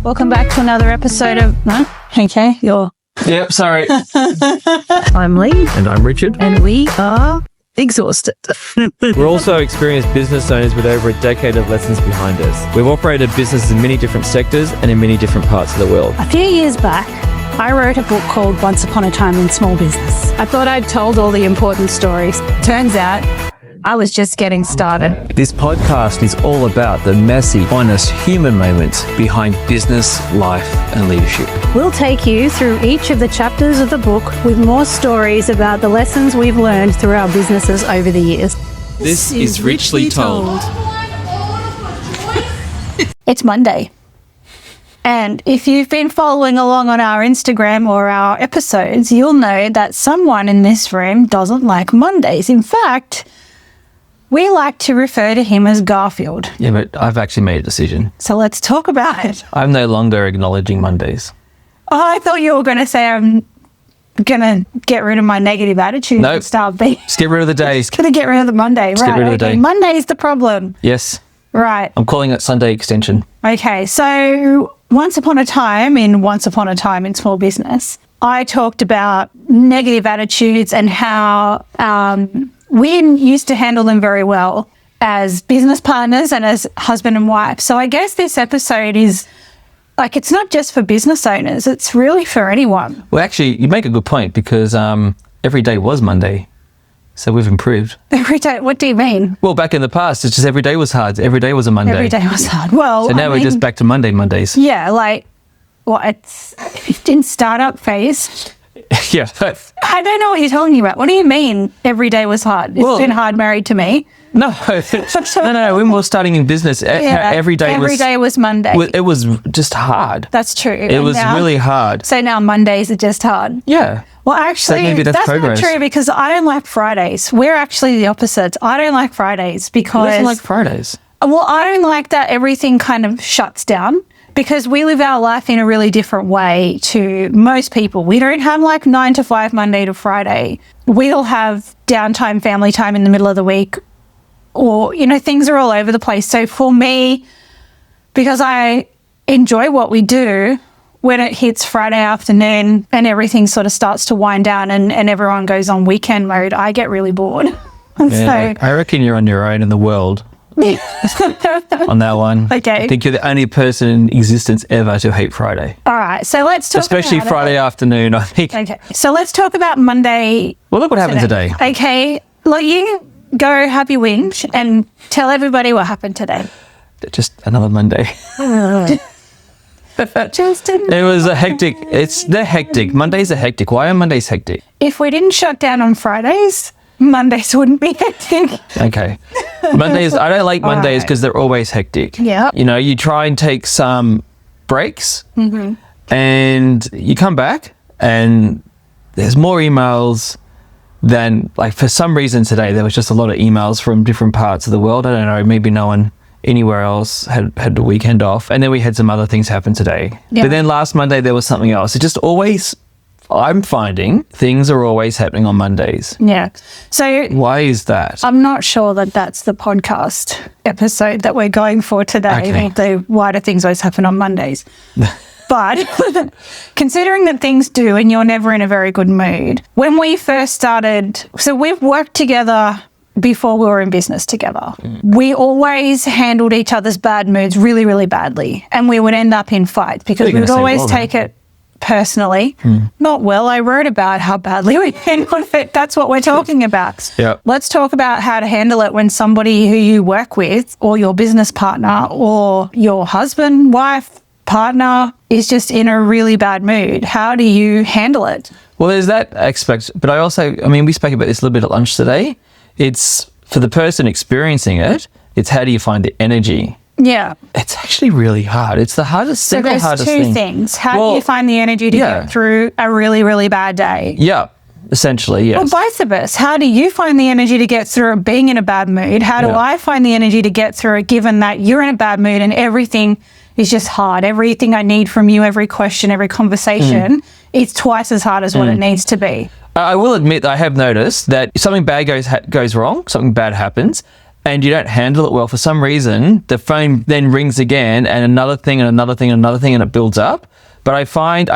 Welcome back to another episode of... No? Okay, Yep, sorry. I'm Lee. And I'm Richard. And we are exhausted. We're also experienced business owners with over a decade of lessons behind us. We've operated businesses in many different sectors and in many different parts of the world. A few years back, I wrote a book called Once Upon a Time in Small Business. I thought I'd told all the important stories. Turns out, I was just getting started. This podcast is all about the messy, honest, human moments behind business, life, and leadership. We'll take you through each of the chapters of the book with more stories about the lessons we've learned through our businesses over the years. This is Richly Told. It's Monday. And if you've been following along on our Instagram or our episodes, you'll know that someone in this room doesn't like Mondays. In fact, we like to refer to him as Garfield. Yeah, but I've actually made a decision. So let's talk about it. I'm no longer acknowledging Mondays. Oh, I thought you were going to say I'm going to get rid of my negative attitude. Nope. And start being... Just get rid of the days. Going to get rid of the Monday. Just right. get rid of the day. Monday's the problem. Yes. Right. I'm calling it Sunday extension. Okay. So Once Upon a Time in Small Business, I talked about negative attitudes and how we used to handle them very well as business partners and as husband and wife. So I guess this episode is like, it's not just for business owners, it's really for anyone. Well, actually, you make a good point because every day was Monday. So we've improved. Every day, what do you mean? Well, back in the past, it's just every day was hard. Every day was a Monday. Every day was hard. Well, So now we're just back to Mondays. Yeah, like, well, it's in startup phase. Yeah. I don't know what you're talking about. What do you mean every day was hard? It's been hard married to me. No. No. When we were starting in business, every day was Monday. It was just hard. That's true. It was really hard. So now Mondays are just hard. Yeah. Well, actually, so maybe that's progress. Not true because I don't like Fridays. We're actually the opposites. I don't like Fridays because... Who doesn't like Fridays? Well, I don't like that everything kind of shuts down because we live our life in a really different way to most people. We don't have like 9 to 5 Monday to Friday. We'll have downtime, family time in the middle of the week, or, you know, things are all over the place. So for me, because I enjoy what we do, when it hits Friday afternoon and everything sort of starts to wind down and everyone goes on weekend mode, I get really bored. I reckon you're on your own in the world on that one. Okay. I think you're the only person in existence ever to hate Friday. All right. So let's talk Especially about Friday afternoon, I think. Okay. So let's talk about Monday. Well, look what happened today. Okay. Like, you go have your whinge and tell everybody what happened today. Just another Monday. It was a hectic. They're hectic. Mondays are hectic. Why are Mondays hectic? If we didn't shut down on Fridays, Mondays wouldn't be hectic. Okay. Mondays, I don't like Mondays because they're always hectic. Yeah. You know, you try and take some breaks and you come back and there's more emails than, like, for some reason today, there was just a lot of emails from different parts of the world. I don't know, maybe no one anywhere else had the weekend off, and then we had some other things happen today. But then last Monday there was something else. It just always, I'm finding things are always happening on Mondays. Yeah. So why is that? I'm not sure that that's the podcast episode that we're going for today. Okay. The why do things always happen on Mondays? But considering that things do and you're never in a very good mood, when we first started, so we've worked together before we were in business together. We always handled each other's bad moods really, really badly. And we would end up in fights because we would always take it personally. Not well. I wrote about how badly we handled it. That's what we're talking about. Yeah. Let's talk about how to handle it when somebody who you work with or your business partner or your husband, wife, partner is just in a really bad mood. How do you handle it? Well, there's that aspect. But I also, we spoke about this a little bit at lunch today. It's for the person experiencing it, it's how do you find the energy? Yeah. It's actually really hard. It's the hardest, So single there's hardest two thing. things. How do you find the energy to get through a really, really bad day? Yeah, essentially, yes. Or vice versa. How do you find the energy to get through being in a bad mood? How do I find the energy to get through it given that you're in a bad mood and everything is just hard? Everything I need from you, every question, every conversation, it's twice as hard as what it needs to be. I will admit that I have noticed that if something bad goes wrong, something bad happens, and you don't handle it well, for some reason, the phone then rings again, and another thing and another thing and another thing, and it builds up. But I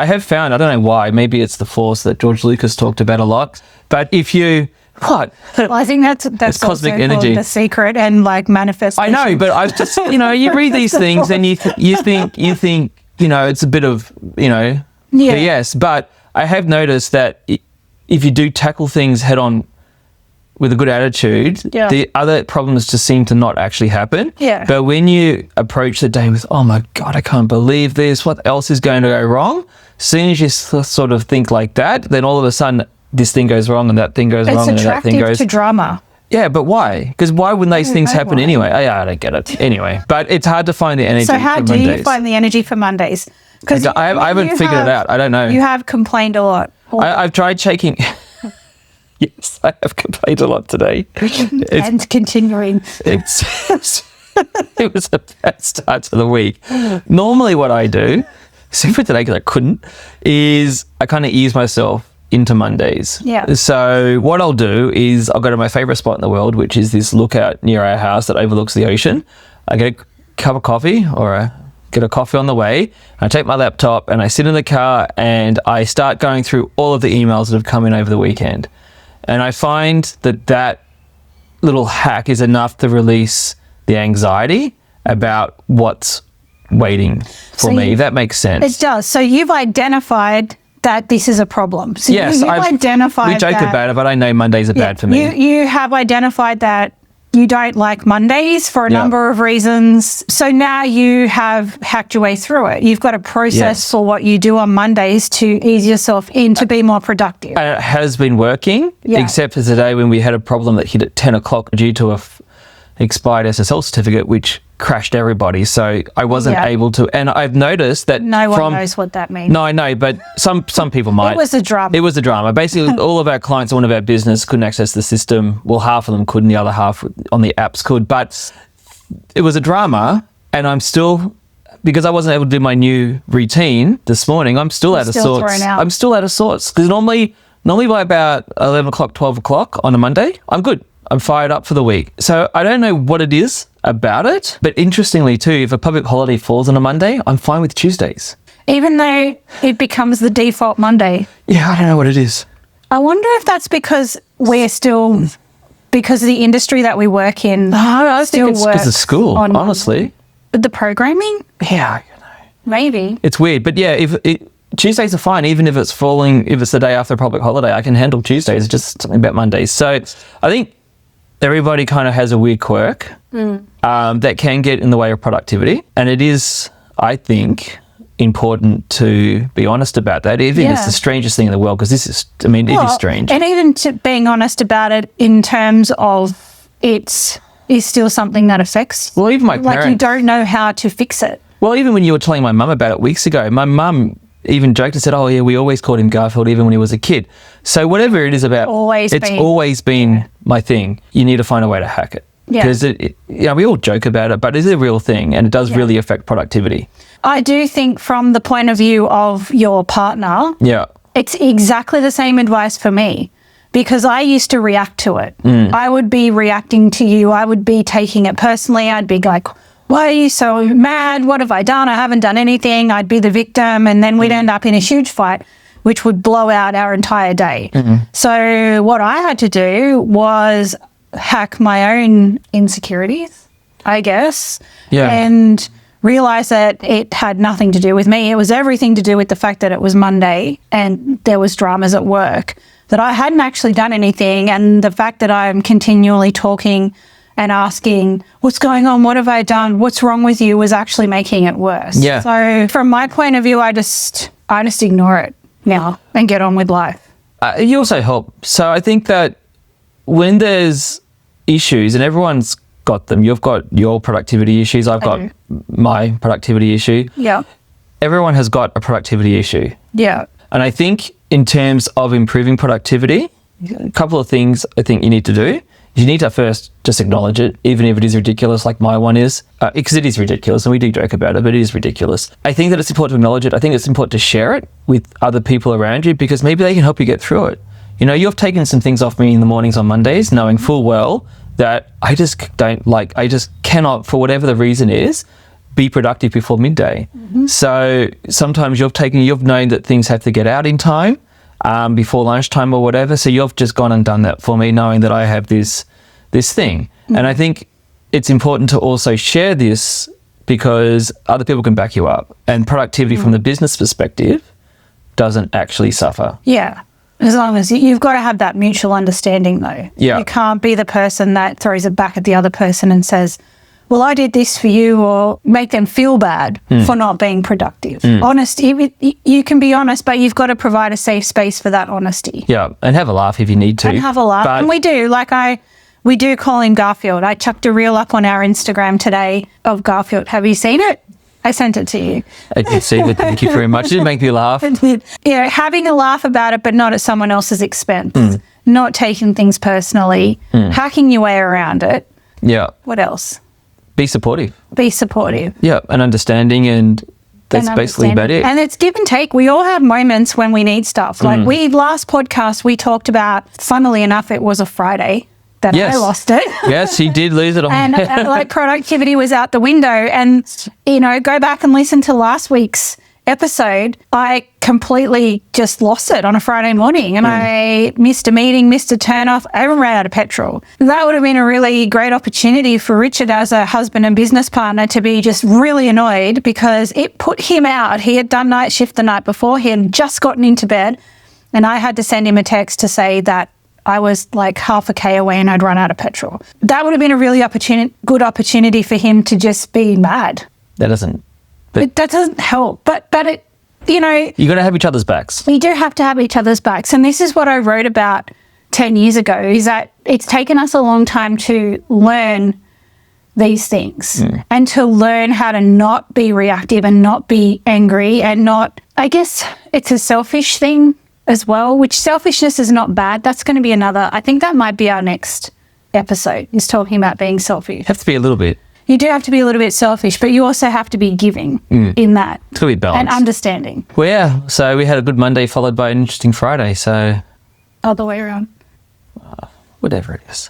have found, I don't know why, maybe it's the force that George Lucas talked about a lot, but if you, what? Well, I think that's cosmic also energy. called the secret and like manifestation. I know, but I've just, you read these things and you think, it's a bit of, BS. But I have noticed that if you do tackle things head on with a good attitude, the other problems just seem to not actually happen. Yeah. But when you approach the day with, oh my God, I can't believe this, what else is going to go wrong? As soon as you sort of think like that, then all of a sudden this thing goes wrong and that thing goes wrong and that thing goes... It's attractive to drama. Yeah, but why? Because why wouldn't these things happen anyway? I don't get it. Anyway, but it's hard to find the energy for Mondays. So how do you find the energy for Mondays? Because I haven't figured it out. I don't know. You have complained a lot. I've tried shaking... Yes, I have complained a lot today. And continuing. It was a bad start to the week. Normally what I do, except for today because I couldn't, is I kind of ease myself into Mondays. Yeah. So what I'll do is I'll go to my favourite spot in the world, which is this lookout near our house that overlooks the ocean. I get a cup of coffee get a coffee on the way. I take my laptop and I sit in the car and I start going through all of the emails that have come in over the weekend. And I find that little hack is enough to release the anxiety about what's waiting for me. That makes sense. It does. So you've identified that this is a problem. So yes, you've identified we joke about it, but I know Mondays are bad for me. You have identified that you don't like Mondays for a number of reasons. So now you have hacked your way through it. You've got a process for what you do on Mondays to ease yourself in to be more productive. And it has been working, except for today when we had a problem that hit at 10 o'clock due to a expired SSL certificate, which crashed everybody. So I wasn't able to. And I've noticed that no one knows what that means. No, I know, but some people might. It was a drama. It was a drama. Basically, all of our clients, one of our business, couldn't access the system. Well, half of them could, and the other half on the apps could. But it was a drama, and I'm still, because I wasn't able to do my new routine this morning, I'm still out of sorts. I'm still out of sorts. Because normally by about 11 o'clock, 12 o'clock on a Monday, I'm good. I'm fired up for the week. So I don't know what it is about it, but interestingly too, if a public holiday falls on a Monday, I'm fine with Tuesdays. Even though it becomes the default Monday. Yeah, I don't know what it is. I wonder if that's because because of the industry that we work in. I think it's because of school, honestly. The programming? Yeah, maybe. It's weird, but yeah, Tuesdays are fine, even if it's the day after a public holiday. I can handle Tuesdays. It's just something about Mondays. So I think everybody kind of has a weird quirk that can get in the way of productivity. And it is, I think, important to be honest about that, even if it's the strangest thing in the world, because it is strange. And even to being honest about it in terms of it is still something that affects. Well, even my parents. Like you don't know how to fix it. Well, even when you were telling my mum about it weeks ago, my mum even joked and said, oh yeah, we always called him Garfield even when he was a kid. So whatever it is about, it's always been my thing. You need to find a way to hack it. Because we all joke about it, but it is a real thing and it does really affect productivity. I do think from the point of view of your partner, it's exactly the same advice for me, because I used to react to it. I would be reacting to you. I would be taking it personally. I'd be like, why are you so mad? What have I done? I haven't done anything. I'd be the victim, and then we'd end up in a huge fight, which would blow out our entire day. So what I had to do was hack my own insecurities, I guess, and realize that it had nothing to do with me. It was everything to do with the fact that it was Monday and there was dramas at work, that I hadn't actually done anything, and the fact that I'm continually talking and asking, what's going on? What have I done? What's wrong with you? Was actually making it worse. Yeah. So from my point of view, I just ignore it now and get on with life. You also help. So I think that when there's issues, and everyone's got them, you've got your productivity issues, I've got my productivity issue. Yeah. Everyone has got a productivity issue. Yeah. And I think in terms of improving productivity, a couple of things I think you need to do. You need to first just acknowledge it, even if it is ridiculous, like my one is, because it is ridiculous, and we do joke about it, but it is ridiculous. I think that it's important to acknowledge it. I think it's important to share it with other people around you, because maybe they can help you get through it. You know, you've taken some things off me in the mornings on Mondays, knowing full well that I just cannot, for whatever the reason is, be productive before midday. So sometimes you've known that things have to get out in time before lunchtime or whatever. So you've just gone and done that for me, knowing that I have this thing. And I think it's important to also share this because other people can back you up, and productivity from the business perspective doesn't actually suffer. Yeah. As long as you've got to have that mutual understanding, though. Yeah. You can't be the person that throws it back at the other person and says, well, I did this for you, or make them feel bad for not being productive. Honesty, you can be honest, but you've got to provide a safe space for that honesty. Yeah, and have a laugh if you need to. And have a laugh. But And we do. We do call him Garfield. I chucked a reel up on our Instagram today of Garfield. Have you seen it? I sent it to you. I did see it. Thank you very much. It did make me laugh. Having a laugh about it, but not at someone else's expense. Not taking things personally. Hacking your way around it. Yeah. What else? Be supportive. Be supportive. Yeah, and understanding, and that's And basically about it. And it's give and take. We all have moments when we need stuff. Like last podcast, we talked about, funnily enough, it was a Friday that Yes. I lost it. Yes, he did lose it on. And like productivity was out the window. And, go back and listen to last week's episode. I completely just lost it on a Friday morning, and I missed a meeting, missed a turn off. I even ran out of petrol. That would have been a really great opportunity for Richard as a husband and business partner to be just really annoyed, because it put him out. He had done night shift the night before. He had just gotten into bed, and I had to send him a text to say that I was like half a K away and I'd run out of petrol. That would have been a really good opportunity for him to just be mad. That doesn't. That doesn't help. But it, You got to have each other's backs. we do have to have each other's backs. And this is what I wrote about 10 years ago, is that it's taken us a long time to learn these things and to learn how to not be reactive and not be angry and not, I guess it's a selfish thing as well, which selfishness is not bad. That's going to be I think that might be our next episode, is talking about being selfish. Have to be a little bit. You do have to be a little bit selfish, but you also have to be giving in that. It's got to be balanced. And understanding. Well, yeah. So we had a good Monday followed by an interesting Friday. So Other way around. whatever it is.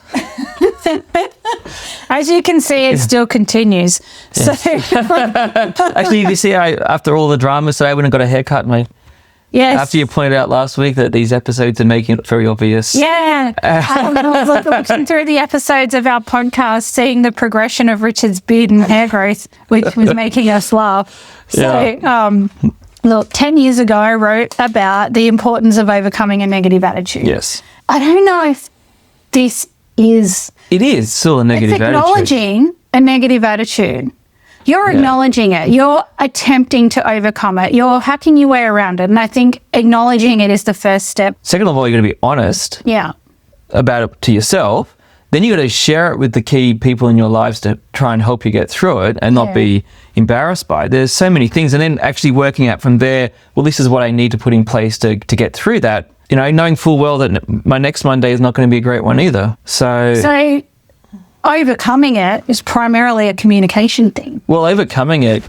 As you can see, it still continues. So Actually, you see, after all the drama today, I went and got a haircut, mate. yes. After you pointed out last week that these episodes are making it very obvious. Yeah. I was looking through the episodes of our podcast, seeing the progression of Richard's beard and hair growth, which was making us laugh. So, look, 10 years ago, I wrote about the importance of overcoming a negative attitude. Yes. I don't know if this is... It is still a negative It's attitude. acknowledging a negative attitude. You're acknowledging it. You're attempting to overcome it. You're hacking your way around it. And I think acknowledging it is the first step. Second of all, you're going to be honest Yeah. about it to yourself. Then you got to share it with the key people in your lives to try and help you get through it and not be embarrassed by it. There's so many things. And then actually working out from there, well, this is what I need to put in place to get through that. Knowing full well that my next Monday is not going to be a great one either. So overcoming it is primarily a communication thing. Well, overcoming it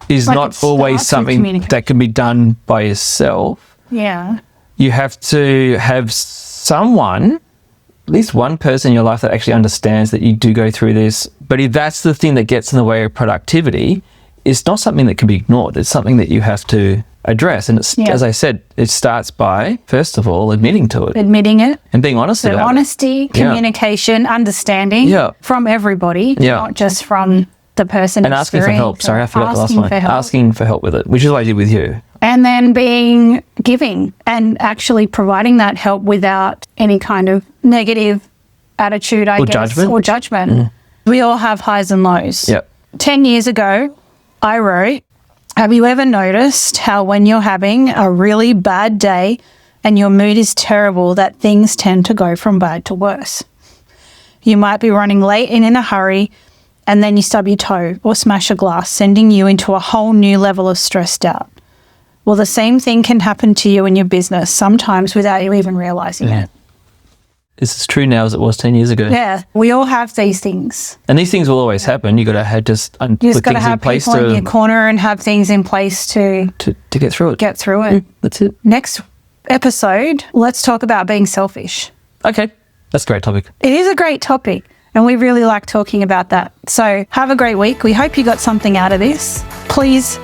is Like, not it always starts with something communication. that can be done by yourself. Yeah. You have to have someone, at least one person in your life that actually understands that you do go through this. But if that's the thing that gets in the way of productivity, it's not something that can be ignored. It's something that you have to address. And it's, as I said, it starts by, first of all, admitting to it Admitting it. and being honest So about honesty, communication, understanding from everybody, not just from the person it. And asking for help. Sorry, I forgot the last one. Asking for help with it, which is what I did with you. And then being giving and actually providing that help without any kind of negative attitude, I guess, judgment. or judgment. We all have highs and lows. Yep. 10 years ago, I wrote, have you ever noticed how when you're having a really bad day and your mood is terrible, that things tend to go from bad to worse? You might be running late and in a hurry, and then you stub your toe or smash a glass, sending you into a whole new level of stressed out. Well, the same thing can happen to you in your business, sometimes without you even realizing it. This is true now as it was 10 years ago. Yeah, we all have these things. And these things will always happen. You got to have just You put just got to things in have place people in your corner and have things in place to to get through it. get through it. That's it. Next episode, let's talk about being selfish. Okay. That's a great topic. It is a great topic. And we really like talking about that. So have a great week. We hope you got something out of this. Please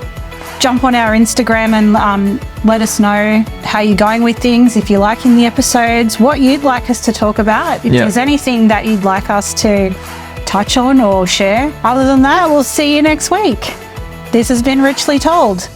jump on our Instagram and let us know how you're going with things, if you're liking the episodes, what you'd like us to talk about, if there's anything that you'd like us to touch on or share. Other than that, we'll see you next week. This has been Richly Told.